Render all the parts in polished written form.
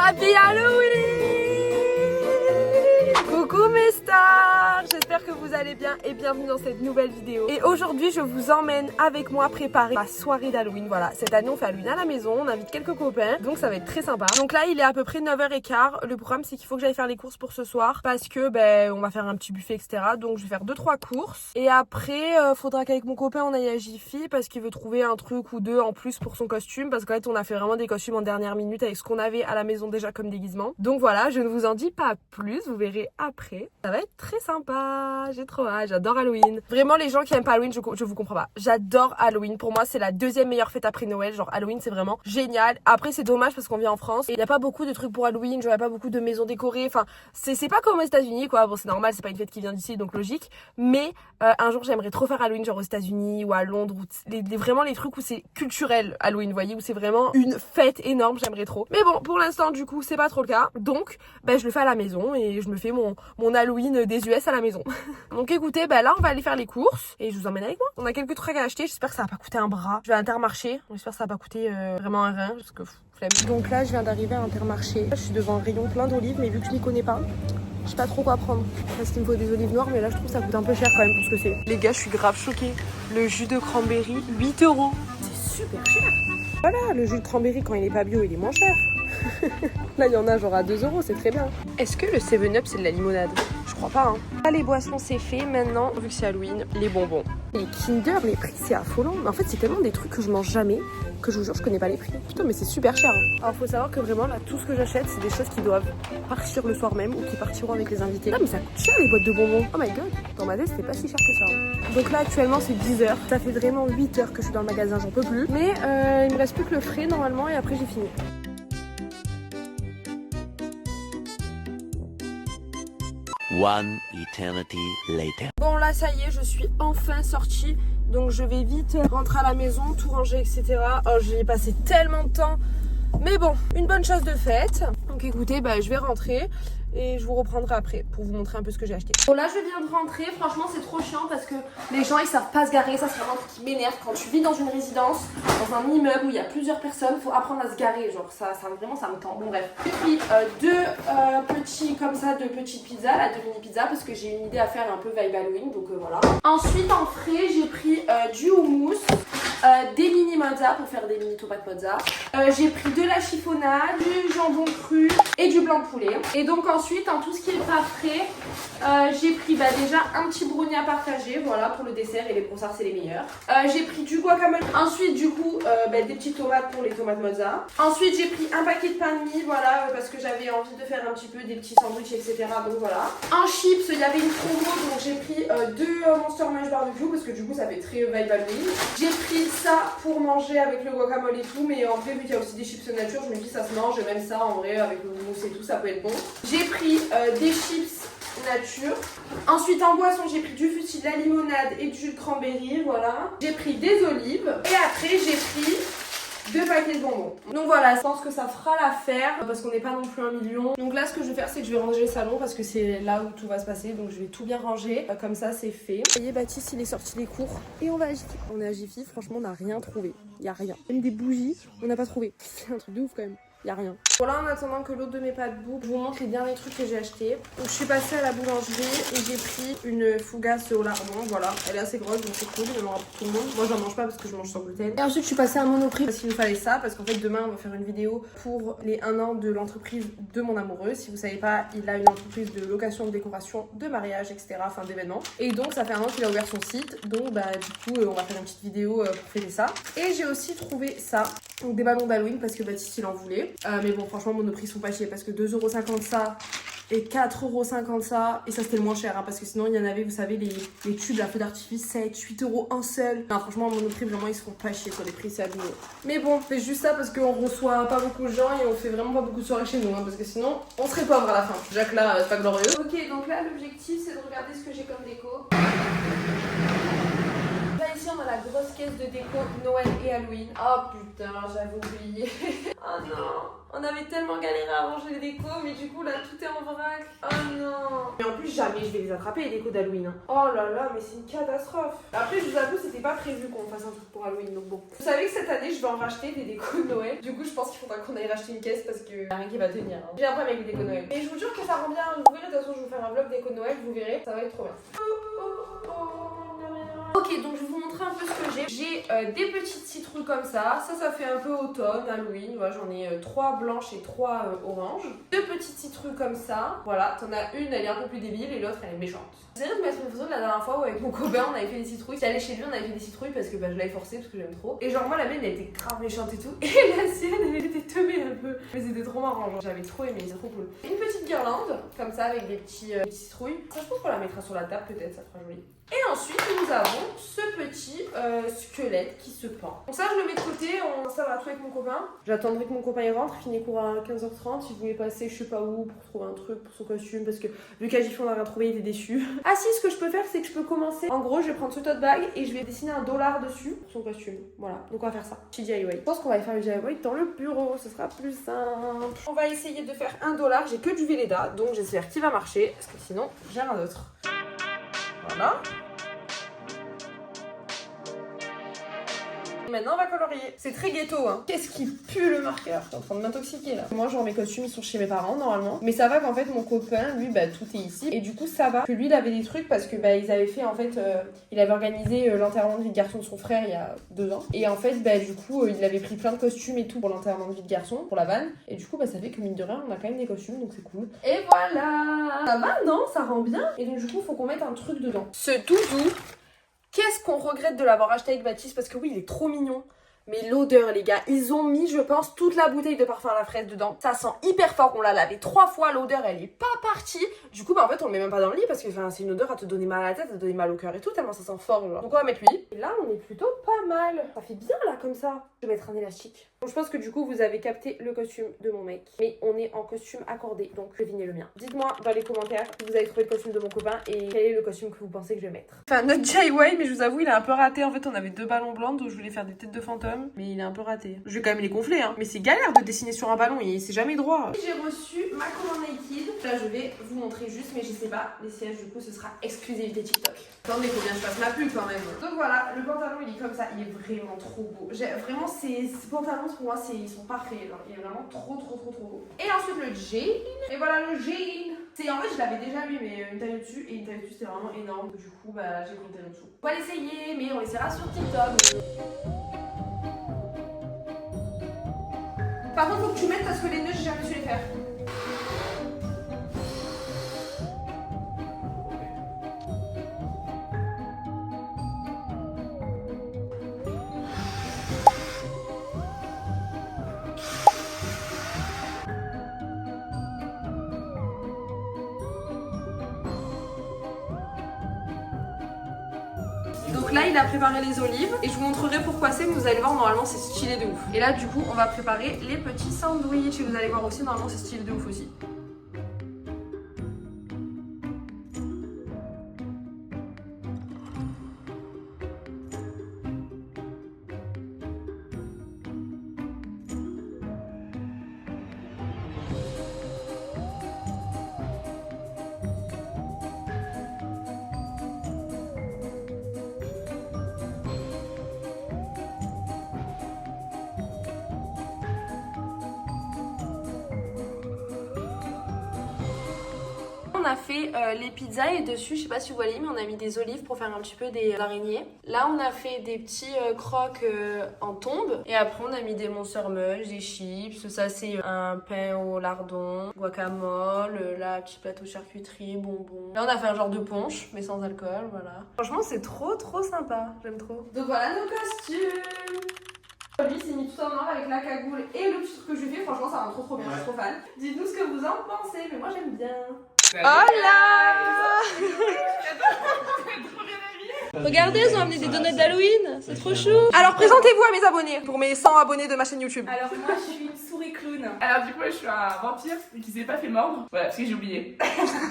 Happy Halloween! Coucou mes stars! J'espère que vous allez bien et bienvenue dans cette nouvelle vidéo. Et aujourd'hui je vous emmène avec moi préparer ma soirée d'Halloween. Voilà, cette année on fait Halloween à la maison, on invite quelques copains, donc ça va être très sympa. Donc là il est à peu près 9h15. Le programme c'est qu'il faut que j'aille faire les courses pour ce soir parce que on va faire un petit buffet etc. Donc je vais faire 2-3 courses. Et après faudra qu'avec mon copain on aille à Jiffy parce qu'il veut trouver un truc ou deux en plus pour son costume. Parce qu'en fait on a fait vraiment des costumes en dernière minute avec ce qu'on avait à la maison déjà comme déguisement. Donc voilà, je ne vous en dis pas plus, vous verrez après. Ça va être très sympa, j'ai trop hâte, j'adore Halloween. Vraiment les gens qui aiment pas Halloween, je vous comprends pas. J'adore Halloween, pour moi c'est la deuxième meilleure fête après Noël, genre Halloween c'est vraiment génial. Après c'est dommage parce qu'on vit en France et il y a pas beaucoup de trucs pour Halloween, genre y a pas beaucoup de maisons décorées, enfin c'est pas comme aux États-Unis quoi. Bon c'est normal, c'est pas une fête qui vient d'ici donc logique, mais un jour j'aimerais trop faire Halloween genre aux États-Unis ou à Londres ou vraiment les trucs où c'est culturel Halloween, vous voyez, où c'est vraiment une fête énorme, j'aimerais trop. Mais bon, pour l'instant du coup c'est pas trop le cas, donc je le fais à la maison et je me fais mon Halloween des US à la maison. Donc écoutez, là on va aller faire les courses et je vous emmène avec moi. On a quelques trucs à acheter, j'espère que ça va pas coûter un bras. Je vais à Intermarché, j'espère que ça va pas coûter vraiment un rein parce que flemme. Donc là je viens d'arriver à Intermarché, je suis devant un rayon plein d'olives mais vu que je m'y connais pas, je sais pas trop quoi prendre. Parce qu'il me faut des olives noires mais là je trouve que ça coûte un peu cher quand même pour ce que c'est. Les gars, je suis grave choquée. Le jus de cranberry, 8 €. C'est super cher. Voilà, le jus de cranberry quand il est pas bio, il est moins cher. Là, il y en a genre à 2 €, c'est très bien. Est-ce que le 7-Up, c'est de la limonade? Je crois pas, hein. Là, les boissons, c'est fait. Maintenant, vu que c'est Halloween, les bonbons. Les Kinder, les prix, c'est affolant. Mais en fait, c'est tellement des trucs que je mange jamais que je vous jure, je connais pas les prix. Putain, mais c'est super cher, hein. Alors, faut savoir que vraiment, là, tout ce que j'achète, c'est des choses qui doivent partir le soir même ou qui partiront avec les invités. Ah, mais ça coûte cher, les boîtes de bonbons. Oh my god. Dans ma tête, c'était pas si cher que ça, hein. Donc là, actuellement, c'est 10 h. Ça fait vraiment 8 h que je suis dans le magasin, j'en peux plus. Mais il me reste plus que le frais, normalement, et après, j'ai fini. One eternity later. Bon là ça y est, je suis enfin sortie. Donc je vais vite rentrer à la maison, tout ranger etc. Oh, j'y ai passé tellement de temps. Mais bon, une bonne chose de faite. Donc écoutez, je vais rentrer et je vous reprendrai après pour vous montrer un peu ce que j'ai acheté. Bon là je viens de rentrer, franchement c'est trop chiant parce que les gens ils savent pas se garer, ça c'est vraiment un truc qui m'énerve. Quand tu vis dans une résidence, dans un immeuble où il y a plusieurs personnes, faut apprendre à se garer, genre ça vraiment ça me tend. Bon bref, j'ai pris deux petites pizzas, là, 2 mini pizzas parce que j'ai une idée à faire un peu vibe Halloween, donc voilà. Ensuite en frais j'ai pris du houmous, des mini mozza pour faire des mini tomates mozza. J'ai pris de la chiffonade, du jambon cru et du blanc de poulet. Et donc ensuite en tout ce qui est pas frais, j'ai pris déjà un petit brownie à partager, voilà, pour le dessert, et les brossards c'est les meilleurs. J'ai pris du guacamole. Ensuite du coup des petites tomates pour les tomates mozza. Ensuite j'ai pris un paquet de pain de mie, voilà, parce que j'avais envie de faire un petit peu des petits sandwichs etc. Donc voilà. En chips il y avait une promo, donc j'ai pris deux Monster Munch barbecue parce que du coup ça fait très vibe Halloween. J'ai pris ça pour manger avec le guacamole et tout, mais en vrai vu qu'il y a aussi des chips nature, je me dis ça se mange, même ça en vrai avec le mousse et tout ça peut être bon. J'ai pris des chips nature. Ensuite en boisson j'ai pris du fusil, de la limonade et du jus de cranberry, voilà. J'ai pris des olives et après j'ai pris 2 paquets de bonbons. Donc voilà, je pense que ça fera l'affaire parce qu'on n'est pas non plus 1 million. Donc là ce que je vais faire c'est que je vais ranger le salon parce que c'est là où tout va se passer. Donc je vais tout bien ranger, comme ça c'est fait. Vous voyez, Baptiste il est sorti des cours et on va à Jiffy. On est à Jiffy, franchement on n'a rien trouvé. Il n'y a rien. Même des bougies, on n'a pas trouvé. C'est un truc de ouf quand même. Y a rien. Voilà, en attendant que l'autre de mes pâtes boue, je vous montre les derniers trucs que j'ai achetés. Donc je suis passée à la boulangerie et j'ai pris une fougasse au lardon. Voilà, elle est assez grosse donc c'est cool, il y en aura pour tout le monde. Moi j'en mange pas parce que je mange sans gluten. Et ensuite je suis passée à Monoprix parce qu'il nous fallait ça, parce qu'en fait demain on va faire une vidéo pour les 1 an de l'entreprise de mon amoureux. Si vous savez pas, il a une entreprise de location, de décoration, de mariage, etc. Enfin d'événements. Et donc ça fait 1 an qu'il a ouvert son site. Donc du coup on va faire une petite vidéo pour fêter ça. Et j'ai aussi trouvé ça. Donc des ballons d'Halloween parce que Baptiste il en voulait. Mais bon franchement Monoprix sont pas chiés parce que 2,50 € ça et 4,50 € ça. Et ça c'était le moins cher parce que sinon il y en avait, vous savez, les tubes à feu d'artifice 7, 8 € un seul. Non franchement Monoprix vraiment ils se font pas chier sur les prix, c'est abusé. Mais bon, on fait juste ça parce qu'on reçoit pas beaucoup de gens et on fait vraiment pas beaucoup de soirées chez nous parce que sinon on serait pauvre à la fin. Jacques là c'est pas glorieux. Ok, donc là l'objectif c'est de regarder ce que j'ai comme déco. Là ici aussi on a la grosse caisse de déco Noël et Halloween. Oh putain, j'avais oublié. Oh non, on avait tellement galéré à ranger les décos, mais du coup là tout est en vrac. Oh non. Mais en plus jamais je vais les attraper les décos d'Halloween. Oh là là, mais c'est une catastrophe. Après je vous avoue, c'était pas prévu qu'on fasse un truc pour Halloween, donc bon. Vous savez que cette année je vais en racheter des décos de Noël. Du coup je pense qu'il faudra qu'on aille racheter une caisse parce que y a rien qui va tenir. J'ai un problème avec les décos de Noël. Et je vous jure que ça rend bien. Vous verrez, de toute façon je vais vous faire un vlog déco de Noël, vous verrez, ça va être trop bien. Ok, donc je vais vous montrer un peu ce que j'ai. J'ai des petites citrouilles comme ça. Ça fait un peu automne, Halloween. Voilà, j'en ai 3 blanches et 3 oranges. 2 petites citrouilles comme ça. Voilà, t'en as une, elle est un peu plus débile et l'autre, elle est méchante. J'essaie de mettre une photo de la dernière fois où avec mon copain, on avait fait des citrouilles. J'allais chez lui, on avait fait des citrouilles parce que je l'avais forcé parce que j'aime trop. Et genre, moi, la mienne, elle était grave méchante et tout. Et la sienne, elle était teubée un peu. Mais c'était trop marrant, genre, j'avais trop aimé, c'est trop cool. Une petite guirlande, comme ça, avec des petits citrouilles. Ça, je pense qu'on la mettra sur la table, peut-être, ça fera joli. Et ensuite, nous avons ce petit squelette qui se pend. Donc ça, je le mets de côté, on installera tout avec mon copain. J'attendrai que mon copain y rentre, il finit cours à 15h30. Il voulait passer je sais pas où pour trouver un truc pour son costume parce que vu qu'à Giffon on n'a rien trouvé, il était déçu. Ah si, ce que je peux faire, c'est que je peux commencer. En gros, je vais prendre ce tote bag et je vais dessiner un dollar dessus pour son costume. Voilà, donc on va faire ça. Petit DIY. Je pense qu'on va faire le DIY dans le bureau, ce sera plus simple. On va essayer de faire un dollar. J'ai que du Velleda, donc j'espère qu'il va marcher parce que sinon, j'ai rien d'autre. Voilà. Maintenant on va colorier. C'est très ghetto hein. Qu'est-ce qui pue le marqueur? Je suis en train de m'intoxiquer là. Moi genre mes costumes ils sont chez mes parents normalement. Mais ça va qu'en fait mon copain lui tout est ici. Et du coup ça va que lui il avait des trucs parce que ils avaient fait en fait il avait organisé l'enterrement de vie de garçon de son frère il y a 2 ans. Et en fait du coup il avait pris plein de costumes et tout pour l'enterrement de vie de garçon, pour la vanne. Et du coup ça fait que mine de rien on a quand même des costumes donc c'est cool. Et voilà. Ça va non? Ça rend bien. Et donc du coup faut qu'on mette un truc dedans. Ce doudou. Qu'est-ce qu'on regrette de l'avoir acheté avec Baptiste parce que oui, il est trop mignon. Mais l'odeur, les gars, ils ont mis, je pense, toute la bouteille de parfum à la fraise dedans. Ça sent hyper fort, on l'a lavé 3 fois, l'odeur, elle est pas partie. Du coup, en fait, on le met même pas dans le lit parce que c'est une odeur à te donner mal à la tête, à te donner mal au cœur et tout, tellement ça sent fort, genre. Donc on va mettre lui. Et là, on est plutôt pas mal. Ça fait bien, là, comme ça. Je vais mettre un élastique. Donc je pense que du coup, vous avez capté le costume de mon mec. Mais on est en costume accordé, donc devinez le mien. Dites-moi dans les commentaires si vous avez trouvé le costume de mon copain et quel est le costume que vous pensez que je vais mettre. Enfin, notre DIY, mais je vous avoue, il est un peu raté. En fait, on avait 2 ballons blancs, donc je voulais faire des têtes de fantômes. Mais il est un peu raté. Je vais quand même les gonfler, hein. Mais c'est galère de dessiner sur un ballon, et c'est jamais droit. J'ai reçu ma commande Naked. Là, je vais vous montrer juste, mais je sais pas. Les sièges, du coup, ce sera exclusivité TikTok. Attendez, faut bien que je fasse ma pub quand même. Donc voilà, le pantalon, il est comme ça. Il est vraiment trop beau. Vraiment, ces pantalons, pour moi, ils sont parfaits. Genre, il est vraiment trop beau. Et ensuite, le jean. Et voilà, le jean. En fait, je l'avais déjà mis, mais une taille au-dessus. Et une taille au-dessus, c'était vraiment énorme. Du coup, j'ai pris une taille au-dessous. On va l'essayer, mais on l'essaiera sur TikTok. Par contre, faut que tu mettes parce que les nœuds, j'ai jamais su les faire. Donc là, il a préparé les olives et je vous montrerai pourquoi c'est, mais vous allez voir, normalement c'est stylé de ouf. Et là, du coup, on va préparer les petits sandwichs et vous allez voir aussi, normalement c'est stylé de ouf aussi. On a fait les pizzas et dessus, je sais pas si vous voyez, mais on a mis des olives pour faire un petit peu des araignées. Là, on a fait des petits crocs en tombe. Et après, on a mis des Monster Munch, des chips. Ça, c'est un pain au lardon, guacamole, là, petit plateau charcuterie, bonbons. Là, on a fait un genre de punch, mais sans alcool, voilà. Franchement, c'est trop sympa. J'aime trop. Donc voilà nos costumes. Lui s'est mis tout en noir avec la cagoule et le petit truc que je lui fais. Franchement, ça rend trop bien. Je suis trop fan. Dites-nous ce que vous en pensez, mais moi, j'aime bien. Oh là! Regardez, ils ont amené des donuts d'Halloween, c'est trop chou. Alors présentez-vous à mes abonnés, pour mes 100 abonnés de ma chaîne YouTube. Alors moi je suis une souris clown. Alors du coup je suis un vampire qui s'est pas fait mordre. Voilà, parce que j'ai oublié.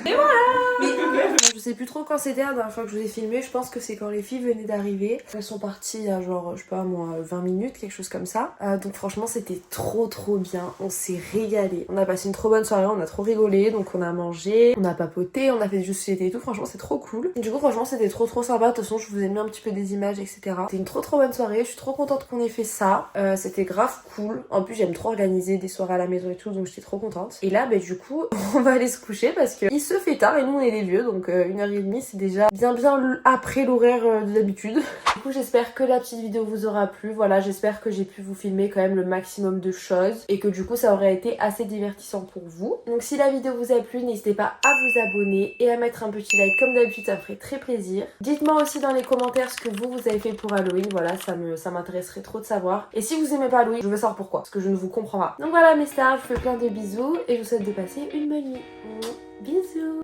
Et voilà. Mais je sais plus trop quand c'était la dernière fois que je vous ai filmé, je pense que c'est quand les filles venaient d'arriver. Elles sont parties il y a genre, je sais pas moi, 20 minutes, quelque chose comme ça. Donc franchement c'était trop bien, on s'est régalé. On a passé une trop bonne soirée, on a trop rigolé, donc on a mangé, on a papoté, on a fait des jeux de société et tout, franchement c'est trop cool. Et du coup franchement c'était trop sympa, de toute façon je vous ai mis un petit peu des images etc. C'était une trop bonne soirée, je suis trop contente qu'on ait fait ça. C'était grave cool, en plus j'aime trop organiser des soirées à la maison et tout, donc j'étais trop contente. Et là bah du coup on va aller se coucher parce que il se fait tard et nous on est des vieux, donc 1h30 c'est déjà bien après l'horaire de d'habitude. Du coup j'espère que la petite vidéo vous aura plu, voilà, j'espère que j'ai pu vous filmer quand même le maximum de choses et que du coup ça aurait été assez divertissant pour vous. Donc si la vidéo vous a plu, n'hésitez pas à vous abonner et à mettre un petit like comme d'habitude, ça me ferait très plaisir. Dites-moi aussi dans les commentaires ce que vous avez fait pour Halloween, voilà, ça m'intéresserait trop de savoir. Et si vous aimez pas Halloween, je veux savoir pourquoi, parce que je ne vous comprends pas. Donc voilà mes stars, je vous fais plein de bisous et je vous souhaite de passer une bonne nuit. Bisous.